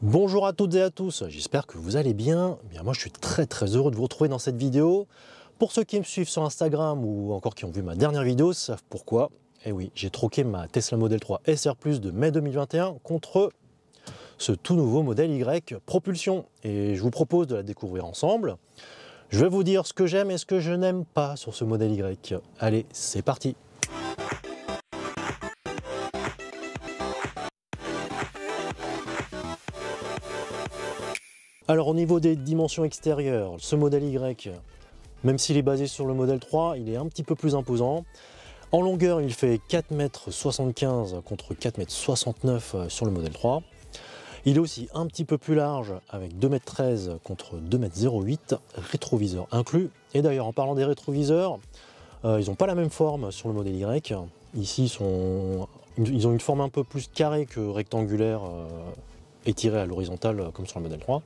Bonjour à toutes et à tous, j'espère que vous allez bien. Moi je suis très heureux de vous retrouver dans cette vidéo. Pour ceux qui me suivent sur Instagram ou encore qui ont vu ma dernière vidéo, savent pourquoi. Eh oui, j'ai troqué ma Tesla Model 3 SR Plus de mai 2021 contre ce tout nouveau modèle Y propulsion. Et je vous propose de la découvrir ensemble. Je vais vous dire ce que j'aime et ce que je n'aime pas sur ce modèle Y. Allez, c'est parti! Alors au niveau des dimensions extérieures, ce modèle Y, même s'il est basé sur le modèle 3, il est un petit peu plus imposant. En longueur, il fait 4,75 m contre 4,69 m sur le modèle 3. Il est aussi un petit peu plus large avec 2,13 m contre 2,08 m, rétroviseur inclus. Et d'ailleurs, en parlant des rétroviseurs, ils n'ont pas la même forme sur le modèle Y. Ici, ils ont une forme un peu plus carrée que rectangulaire, étirée à l'horizontale comme sur le modèle 3.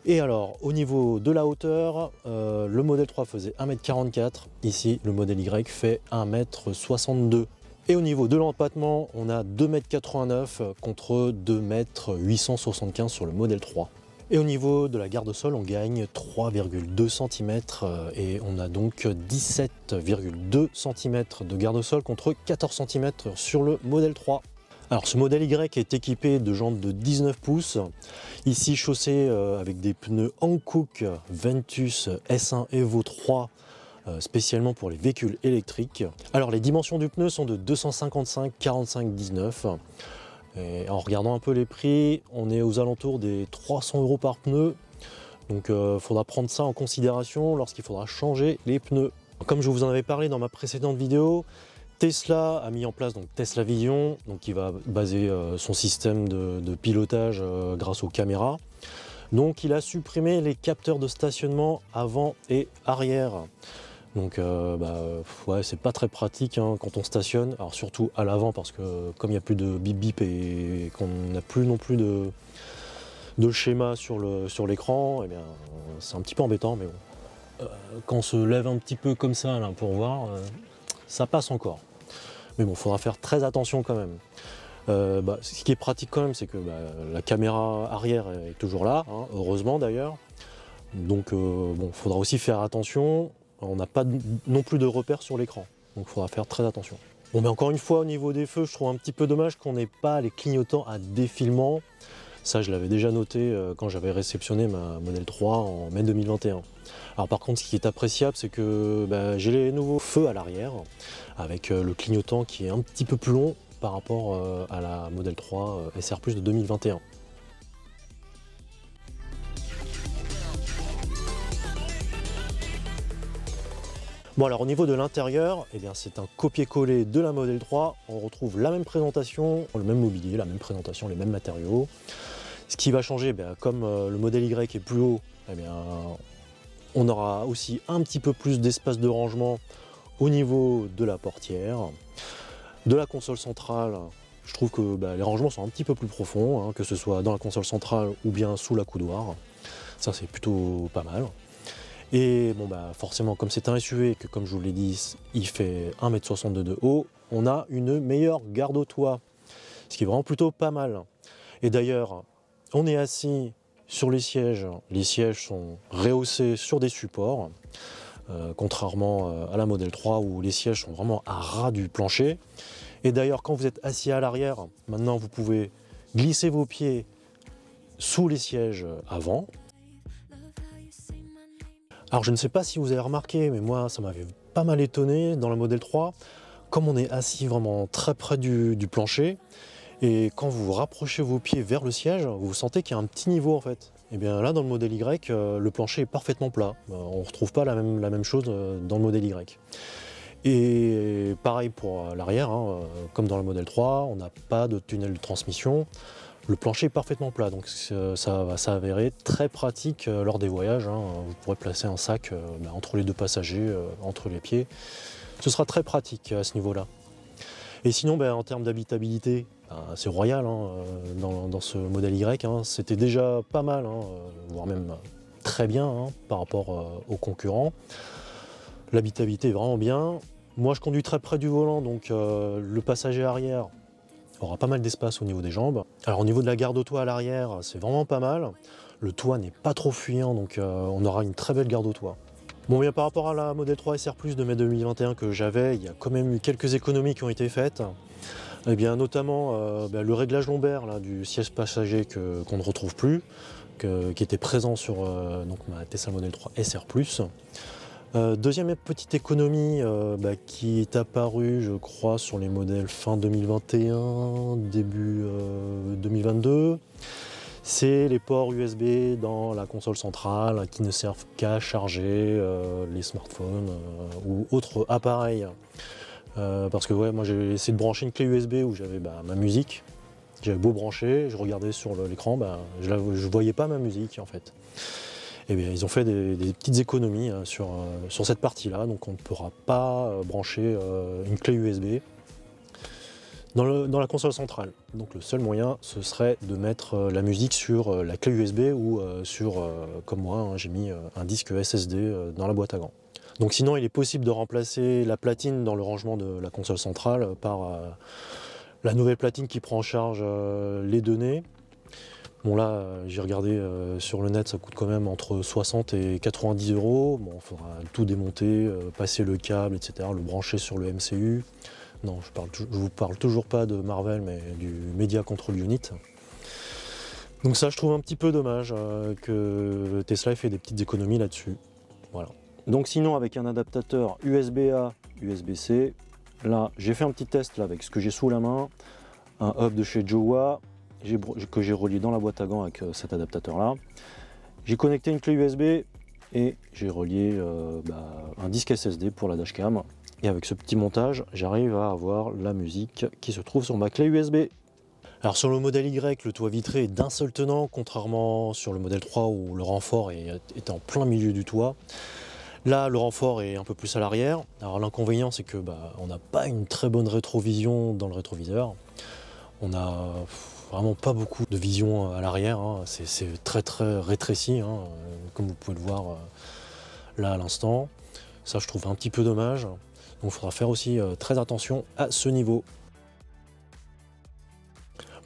Et alors, au niveau de la hauteur, le modèle 3 faisait 1,44 m. Ici, le modèle Y fait 1,62 m. Et au niveau de l'empattement, on a 2,89 m contre 2,875 m sur le modèle 3. Et au niveau de la garde-sol, on gagne 3,2 cm et on a donc 17,2 cm de garde-sol contre 14 cm sur le modèle 3. Alors ce modèle Y est équipé de jantes de 19 pouces, ici chaussées avec des pneus Hankook Ventus S1 Evo 3 spécialement pour les véhicules électriques. Alors les dimensions du pneu sont de 255 45 19. Et en regardant un peu les prix, on est aux alentours des 300 € par pneu. Donc il faudra prendre ça en considération lorsqu'il faudra changer les pneus. Comme je vous en avais parlé dans ma précédente vidéo, Tesla a mis en place donc Tesla Vision, donc qui va baser son système de pilotage grâce aux caméras. Donc il a supprimé les capteurs de stationnement avant et arrière. Donc ouais, c'est pas très pratique hein, quand on stationne, alors surtout à l'avant parce que comme il n'y a plus de bip bip et qu'on n'a plus non plus de schéma sur l'écran, eh bien c'est un petit peu embêtant, mais bon. Quand on se lève un petit peu comme ça là, pour voir, ça passe encore. Mais bon, il faudra faire très attention quand même. Ce qui est pratique quand même, c'est que la caméra arrière est toujours là, hein, heureusement d'ailleurs. Donc bon, il faudra aussi faire attention. On n'a pas non plus de repères sur l'écran, donc il faudra faire très attention. Bon, mais encore une fois, au niveau des feux, je trouve un petit peu dommage qu'on n'ait pas les clignotants à défilement. Ça, je l'avais déjà noté quand j'avais réceptionné ma Model 3 en mai 2021. Alors par contre, ce qui est appréciable, c'est que j'ai les nouveaux feux à l'arrière, avec le clignotant qui est un petit peu plus long par rapport à la Model 3 SR Plus de 2021. Bon alors au niveau de l'intérieur, eh bien c'est un copier-coller de la Model 3. On retrouve la même présentation, le même mobilier, la même présentation, les mêmes matériaux. Ce qui va changer, comme le modèle Y est plus haut, eh bien, on aura aussi un petit peu plus d'espace de rangement au niveau de la portière. De la console centrale, je trouve que les rangements sont un petit peu plus profonds, hein, que ce soit dans la console centrale ou bien sous la coudoir. Ça c'est plutôt pas mal. Et bon forcément comme c'est un SUV et que comme je vous l'ai dit il fait 1,62 m de haut, on a une meilleure garde au toit, ce qui est vraiment plutôt pas mal. Et d'ailleurs on est assis sur les sièges sont rehaussés sur des supports, contrairement à la Model 3 où les sièges sont vraiment à ras du plancher. Et d'ailleurs quand vous êtes assis à l'arrière, maintenant vous pouvez glisser vos pieds sous les sièges avant. Alors je ne sais pas si vous avez remarqué, mais moi ça m'avait pas mal étonné dans la Model 3, comme on est assis vraiment très près du plancher, et quand vous rapprochez vos pieds vers le siège, vous sentez qu'il y a un petit niveau en fait. Et bien là dans le modèle Y, le plancher est parfaitement plat, on ne retrouve pas la même chose dans le modèle Y. Et pareil pour l'arrière, hein, comme dans le modèle 3, on n'a pas de tunnel de transmission. Le plancher est parfaitement plat, donc ça va s'avérer très pratique lors des voyages. Hein. Vous pourrez placer un sac entre les deux passagers, entre les pieds. Ce sera très pratique à ce niveau-là. Et sinon, en termes d'habitabilité, c'est royal hein, dans ce modèle Y. Hein. C'était déjà pas mal, hein, voire même très bien hein, par rapport aux concurrents. L'habitabilité est vraiment bien. Moi, je conduis très près du volant, donc le passager arrière aura pas mal d'espace au niveau des jambes. Alors au niveau de la garde au toit à l'arrière, c'est vraiment pas mal. Le toit n'est pas trop fuyant, donc on aura une très belle garde au toit. Bon, bien par rapport à la Model 3 SR Plus de mai 2021 que j'avais, il y a quand même eu quelques économies qui ont été faites. Eh bien, notamment le réglage lombaire là, du siège passager qu'on ne retrouve plus, qui était présent sur donc ma Tesla Model 3 SR Plus. Deuxième petite économie qui est apparue, je crois, sur les modèles fin 2021, début 2022. C'est les ports USB dans la console centrale qui ne servent qu'à charger les smartphones ou autres appareils. Parce que ouais, moi j'ai essayé de brancher une clé USB où j'avais ma musique. J'avais beau brancher, je regardais sur l'écran, je ne voyais pas ma musique en fait. Et bien ils ont fait des petites économies sur cette partie-là, donc on ne pourra pas brancher une clé USB dans la console centrale. Donc le seul moyen, ce serait de mettre la musique sur la clé USB ou comme moi, j'ai mis un disque SSD dans la boîte à gants. Donc sinon, il est possible de remplacer la platine dans le rangement de la console centrale par la nouvelle platine qui prend en charge les données. Bon là, j'ai regardé sur le net, ça coûte quand même entre 60 et 90 €. Bon, il faudra tout démonter, passer le câble, etc., le brancher sur le MCU. Non, je vous parle toujours pas de Marvell, mais du Media Control Unit. Donc ça, je trouve un petit peu dommage que Tesla ait fait des petites économies là-dessus. Voilà. Donc sinon, avec un adaptateur USB-A, USB-C, là, j'ai fait un petit test là, avec ce que j'ai sous la main, un hub de chez Jowa, que j'ai relié dans la boîte à gants avec cet adaptateur-là. J'ai connecté une clé USB et j'ai relié un disque SSD pour la dashcam. Et avec ce petit montage, j'arrive à avoir la musique qui se trouve sur ma clé USB. Alors sur le modèle Y, le toit vitré est d'un seul tenant, contrairement sur le modèle 3 où le renfort est en plein milieu du toit. Là, le renfort est un peu plus à l'arrière. Alors l'inconvénient, c'est que on n'a pas une très bonne rétrovision dans le rétroviseur. On n'a vraiment pas beaucoup de vision à l'arrière. Hein. C'est très très rétréci, hein, comme vous pouvez le voir là à l'instant. Ça, je trouve un petit peu dommage. Donc il faudra faire aussi très attention à ce niveau.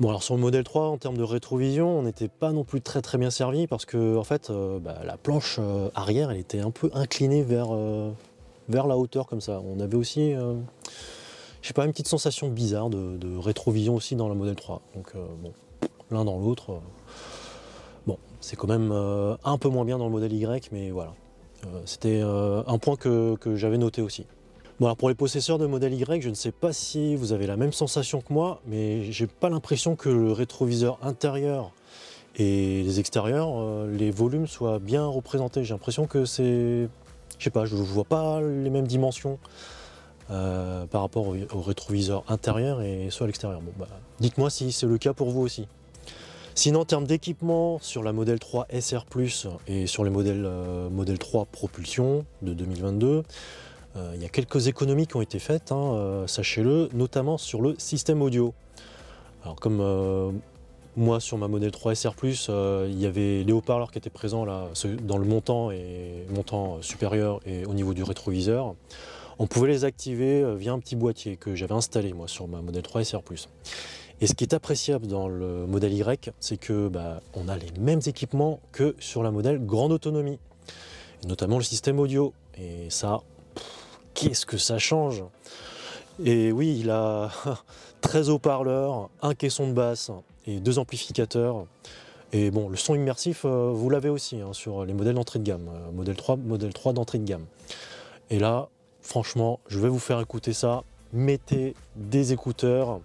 Bon, alors sur le modèle 3, en termes de rétrovision, on n'était pas non plus très bien servi parce que en fait, la planche arrière, elle était un peu inclinée vers la hauteur comme ça. On avait aussi, je sais pas, une petite sensation bizarre de rétrovision aussi dans le modèle 3. Donc bon, l'un dans l'autre, bon, c'est quand même un peu moins bien dans le modèle Y, mais voilà. C'était un point que j'avais noté aussi. Bon, alors pour les possesseurs de modèle Y, je ne sais pas si vous avez la même sensation que moi, mais j'ai pas l'impression que le rétroviseur intérieur et les extérieurs, les volumes soient bien représentés. J'ai l'impression que c'est, je sais pas, je vois pas les mêmes dimensions par rapport au rétroviseur intérieur et ceux à l'extérieur. Bon, dites-moi si c'est le cas pour vous aussi. Sinon, en termes d'équipement, sur la Model 3 SR Plus et sur les modèles Model 3 Propulsion de 2022, il y a quelques économies qui ont été faites, hein, sachez-le, notamment sur le système audio. Alors comme moi sur ma Model 3 SR Plus, il y avait les haut-parleurs qui étaient présents là, dans le montant supérieur et au niveau du rétroviseur. On pouvait les activer via un petit boîtier que j'avais installé moi sur ma Model 3 SR Plus. Et ce qui est appréciable dans le modèle Y, c'est que on a les mêmes équipements que sur la modèle grande autonomie, et notamment le système audio. Et ça, qu'est-ce que ça change! Et oui, il a 13 haut-parleurs, un caisson de basse et 2 amplificateurs. Et bon, le son immersif, vous l'avez aussi hein, sur les modèles d'entrée de gamme, modèle 3 d'entrée de gamme. Et là, franchement, je vais vous faire écouter ça. Mettez des écouteurs.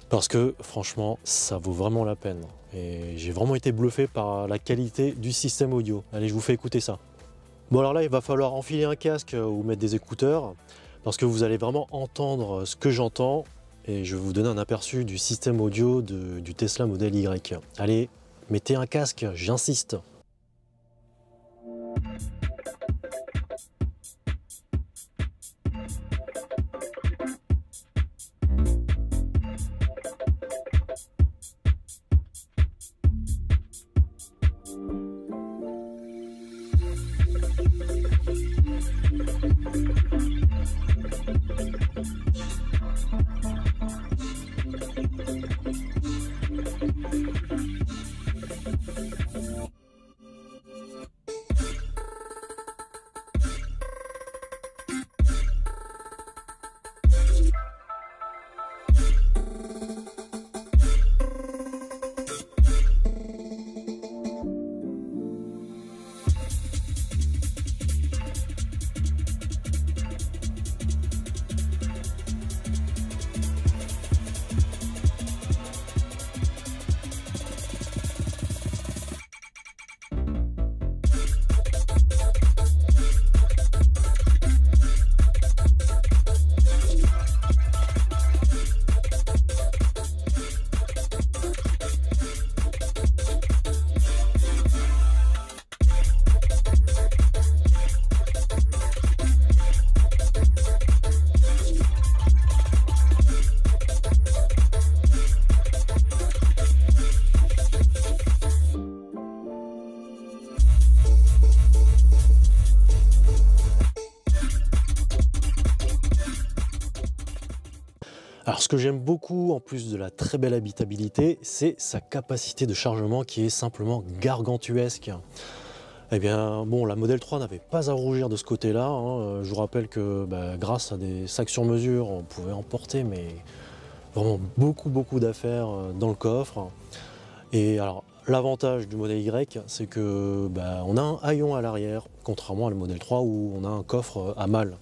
Parce que franchement, ça vaut vraiment la peine. Et j'ai vraiment été bluffé par la qualité du système audio. Allez, je vous fais écouter ça. Bon alors là, il va falloir enfiler un casque ou mettre des écouteurs parce que vous allez vraiment entendre ce que j'entends et je vais vous donner un aperçu du système audio du Tesla Model Y. Allez, mettez un casque, j'insiste. Alors ce que j'aime beaucoup, en plus de la très belle habitabilité, c'est sa capacité de chargement qui est simplement gargantuesque. Eh bien bon, la Model 3 n'avait pas à rougir de ce côté-là, hein. Je vous rappelle que grâce à des sacs sur mesure, on pouvait emporter mais vraiment beaucoup d'affaires dans le coffre. Et alors l'avantage du modèle Y, c'est que on a un haillon à l'arrière, contrairement à le modèle 3 où on a un coffre à malle.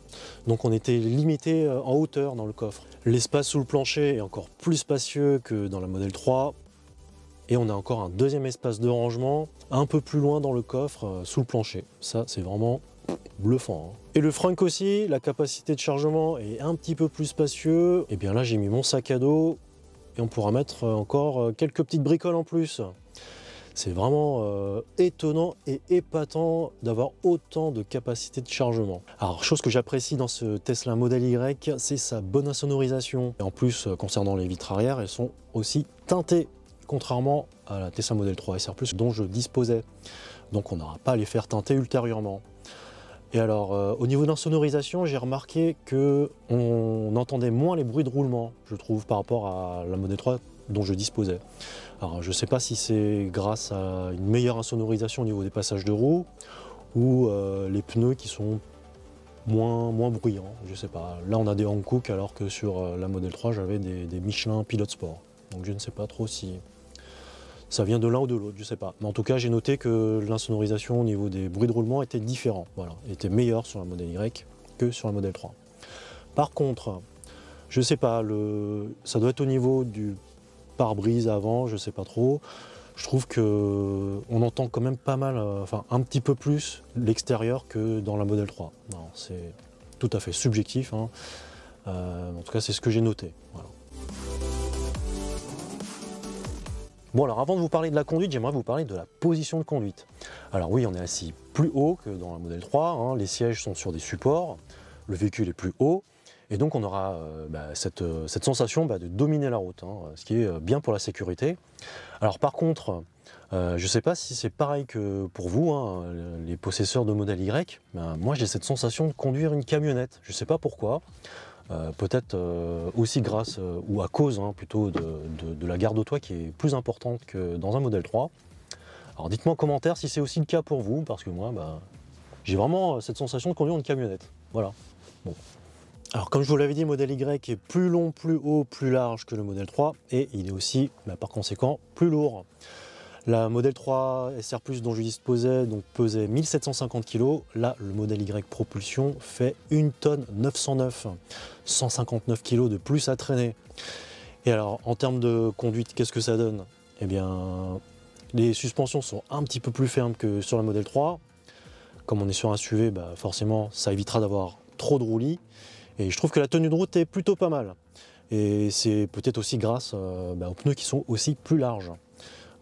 Donc on était limité en hauteur dans le coffre. L'espace sous le plancher est encore plus spacieux que dans la modèle 3. Et on a encore un deuxième espace de rangement un peu plus loin dans le coffre, sous le plancher. Ça, c'est vraiment bluffant, hein. Et le frunk aussi, la capacité de chargement est un petit peu plus spacieux. Et bien là, j'ai mis mon sac à dos et on pourra mettre encore quelques petites bricoles en plus. C'est vraiment étonnant et épatant d'avoir autant de capacité de chargement. Alors, chose que j'apprécie dans ce Tesla Model Y, c'est sa bonne insonorisation. Et en plus, concernant les vitres arrière, elles sont aussi teintées, contrairement à la Tesla Model 3 SR+, dont je disposais. Donc on n'aura pas à les faire teinter ultérieurement. Et alors, au niveau d'insonorisation, j'ai remarqué qu'on entendait moins les bruits de roulement, je trouve, par rapport à la Model 3 dont je disposais. Alors, je ne sais pas si c'est grâce à une meilleure insonorisation au niveau des passages de roues ou les pneus qui sont moins bruyants, je sais pas. Là, on a des Hankook alors que sur la Model 3, j'avais des Michelin Pilot Sport. Donc, je ne sais pas trop si ça vient de l'un ou de l'autre, je sais pas. Mais en tout cas, j'ai noté que l'insonorisation au niveau des bruits de roulement était différent, voilà, était meilleur sur la Model Y que sur la Model 3. Par contre, je sais pas, ça doit être au niveau du pare-brise avant, je sais pas trop. Je trouve que on entend quand même pas mal, enfin un petit peu plus l'extérieur que dans la Model 3. C'est tout à fait subjectif, hein. En tout cas, c'est ce que j'ai noté. Voilà. Bon, alors avant de vous parler de la conduite, j'aimerais vous parler de la position de conduite. Alors oui, on est assis plus haut que dans la Model 3, hein, les sièges sont sur des supports, le véhicule est plus haut, et donc on aura cette sensation de dominer la route, hein, ce qui est bien pour la sécurité. Alors par contre, je ne sais pas si c'est pareil que pour vous, hein, les possesseurs de Model Y, moi j'ai cette sensation de conduire une camionnette, je ne sais pas pourquoi. Peut-être aussi grâce ou à cause plutôt de la garde au toit qui est plus importante que dans un Model 3. Alors dites-moi en commentaire si c'est aussi le cas pour vous, parce que moi j'ai vraiment cette sensation de conduire une camionnette. Voilà. Bon. Alors comme je vous l'avais dit, le Model Y est plus long, plus haut, plus large que le Model 3 et il est aussi par conséquent plus lourd. La Model 3 SR+, dont je disposais pesait 1750 kg. Là, le Model Y Propulsion fait 1 tonne 909, 159 kg de plus à traîner. Et alors, en termes de conduite, qu'est-ce que ça donne? Eh bien, les suspensions sont un petit peu plus fermes que sur la Model 3. Comme on est sur un SUV, forcément, ça évitera d'avoir trop de roulis. Et je trouve que la tenue de route est plutôt pas mal. Et c'est peut-être aussi grâce aux pneus qui sont aussi plus larges.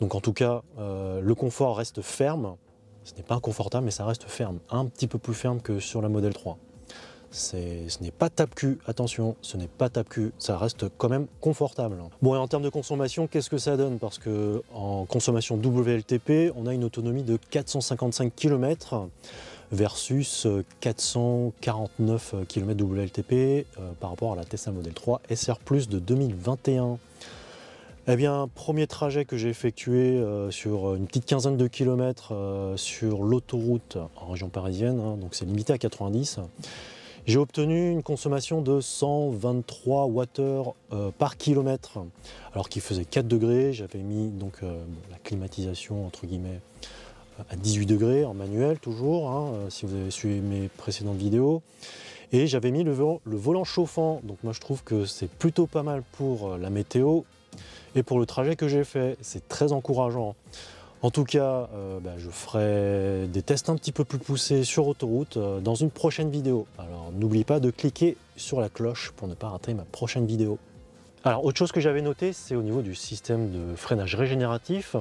Donc en tout cas, le confort reste ferme. Ce n'est pas inconfortable, mais ça reste ferme. Un petit peu plus ferme que sur la Model 3. Ce n'est pas tape-cul, attention, ce n'est pas tape-cul, ça reste quand même confortable. Bon, et en termes de consommation, qu'est-ce que ça donne? Parce que en consommation WLTP, on a une autonomie de 455 km versus 449 km WLTP par rapport à la Tesla Model 3 SR+ de 2021. Eh bien, premier trajet que j'ai effectué sur une petite quinzaine de kilomètres sur l'autoroute en région parisienne, hein, donc c'est limité à 90. J'ai obtenu une consommation de 123 Wh par kilomètre, alors qu'il faisait 4 degrés. J'avais mis donc la climatisation entre guillemets à 18 degrés en manuel toujours, hein, si vous avez suivi mes précédentes vidéos. Et j'avais mis le volant chauffant, donc moi je trouve que c'est plutôt pas mal pour la météo. Et pour le trajet que j'ai fait, c'est très encourageant. En tout cas, je ferai des tests un petit peu plus poussés sur autoroute dans une prochaine vidéo. Alors n'oubliez pas de cliquer sur la cloche pour ne pas rater ma prochaine vidéo. Alors autre chose que j'avais noté, c'est au niveau du système de freinage régénératif.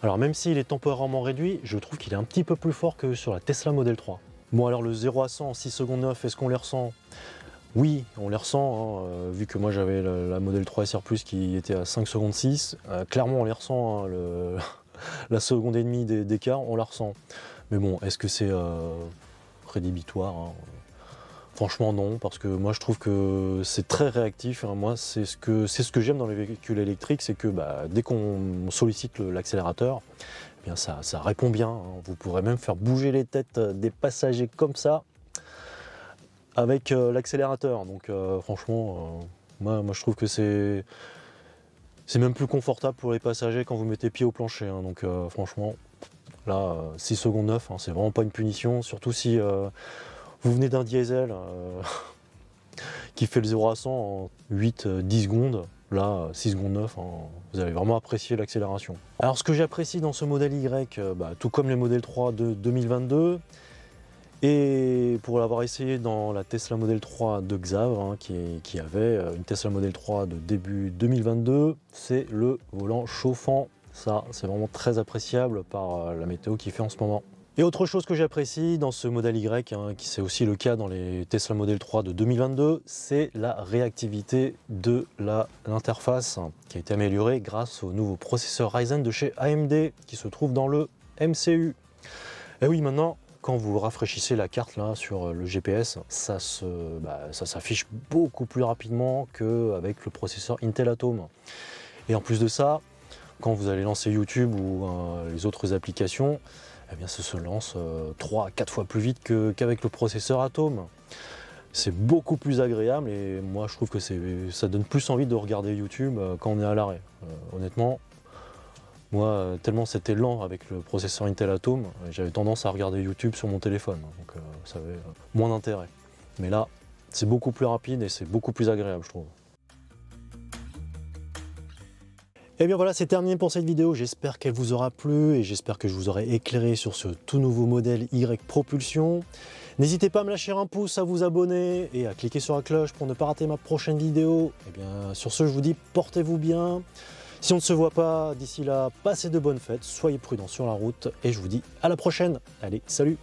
Alors même s'il est temporairement réduit, je trouve qu'il est un petit peu plus fort que sur la Tesla Model 3. Bon alors le 0 à 100 en 6 secondes 9, est-ce qu'on les ressent? Oui, on les ressent, hein, vu que moi j'avais la Model 3 SR+, qui était à 5 secondes 6. Clairement on les ressent, hein, la seconde et demie d'écart, on la ressent. Mais bon, est-ce que c'est rédhibitoire, hein? Franchement non, parce que moi je trouve que c'est très réactif. Hein. Moi c'est ce que j'aime dans les véhicules électriques, c'est que dès qu'on sollicite l'accélérateur, eh bien ça répond bien. Hein. Vous pourrez même faire bouger les têtes des passagers comme ça avec l'accélérateur. Donc franchement, moi je trouve que c'est même plus confortable pour les passagers quand vous mettez pied au plancher. Hein. Donc franchement, là 6 secondes 9, hein, c'est vraiment pas une punition, surtout si vous venez d'un diesel qui fait le 0 à 100 en 8-10 secondes. Là, 6 secondes 9, hein, vous allez vraiment apprécier l'accélération. Alors ce que j'apprécie dans ce modèle Y, tout comme les modèles 3 de 2022, et pour l'avoir essayé dans la Tesla Model 3 de Xav, hein, qui avait une Tesla Model 3 de début 2022, c'est le volant chauffant. Ça, c'est vraiment très appréciable par la météo qu'il fait en ce moment. Et autre chose que j'apprécie dans ce modèle Y, hein, qui c'est aussi le cas dans les Tesla Model 3 de 2022, c'est la réactivité de l'interface qui a été améliorée grâce au nouveau processeur Ryzen de chez AMD qui se trouve dans le MCU. Et oui, maintenant, quand vous rafraîchissez la carte là sur le GPS, ça s'affiche beaucoup plus rapidement qu'avec le processeur Intel Atom. Et en plus de ça, quand vous allez lancer YouTube ou les autres applications, eh bien ça se lance 3 à 4 fois plus vite qu'avec le processeur Atom. C'est beaucoup plus agréable et moi je trouve que ça donne plus envie de regarder YouTube quand on est à l'arrêt. Honnêtement, moi tellement c'était lent avec le processeur Intel Atom, j'avais tendance à regarder YouTube sur mon téléphone, donc ça avait moins d'intérêt. Mais là, c'est beaucoup plus rapide et c'est beaucoup plus agréable je trouve. Et bien voilà, c'est terminé pour cette vidéo, j'espère qu'elle vous aura plu et j'espère que je vous aurai éclairé sur ce tout nouveau modèle Y Propulsion. N'hésitez pas à me lâcher un pouce, à vous abonner et à cliquer sur la cloche pour ne pas rater ma prochaine vidéo. Et bien sur ce, je vous dis portez-vous bien. Si on ne se voit pas d'ici là, passez de bonnes fêtes, soyez prudents sur la route et je vous dis à la prochaine. Allez, salut!